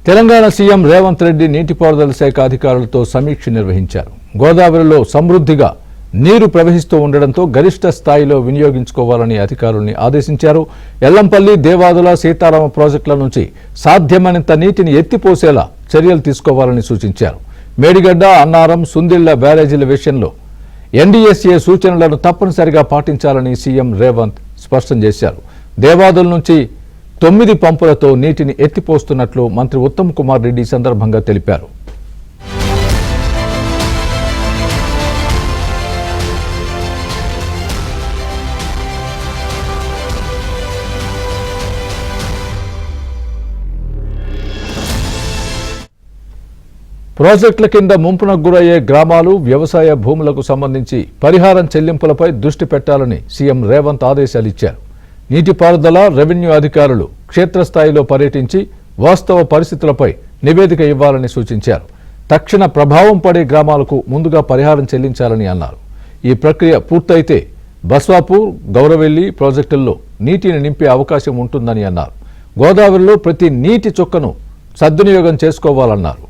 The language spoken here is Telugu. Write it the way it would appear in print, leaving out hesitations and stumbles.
తెలంగాణ సీఎం రేవంత్ రెడ్డి నీటిపారుదల శాఖ అధికారులతో సమీక్ష నిర్వహించారు. గోదావరిలో సమృద్ధిగా నీరు ప్రవహిస్తూ ఉండడంతో గరిష్ట స్థాయిలో వినియోగించుకోవాలని అధికారుల్ని ఆదేశించారు. ఎల్లంపల్లి, దేవాదుల, సీతారామ ప్రాజెక్టుల నుంచి సాధ్యమైనంత నీటిని ఎత్తిపోసేలా చర్యలు తీసుకోవాలని సూచించారు. మేడిగడ్డ, అన్నారం, సుందిళ్ల బ్యారేజీల విషయంలో ఎన్డీఎస్ఏ సూచనలను తప్పనిసరిగా పాటించాలని సీఎం రేవంత్ స్పష్టం చేశారు. దేవాదుల నుంచి 9 పంపులతో నీటిని ఎత్తిపోస్తున్నట్లు మంత్రి ఉత్తమ్ కుమార్ రెడ్డి సందర్భంగా తెలిపారు. ప్రాజెక్టుల కింద ముంపునకు గురయ్యే గ్రామాలు, వ్యవసాయ భూములకు సంబంధించి పరిహారం చెల్లింపులపై దృష్టి పెట్టాలని సీఎం రేవంత్ ఆదేశాలిచ్చారు. నీటిపారుదల, రెవెన్యూ అధికారులు క్షేత్రస్థాయిలో పర్యటించి వాస్తవ పరిస్థితులపై నివేదిక ఇవ్వాలని సూచించారు. తక్షణ ప్రభావం పడే గ్రామాలకు ముందుగా పరిహారం చెల్లించాలని అన్నారు. ఈ ప్రక్రియ పూర్తయితే బస్వాపూర్, గౌరవెల్లి ప్రాజెక్టుల్లో నీటిని నింపే అవకాశం ఉంటుందని అన్నారు. గోదావరిలో ప్రతి నీటి చుక్కను సద్వినియోగం చేసుకోవాలన్నారు.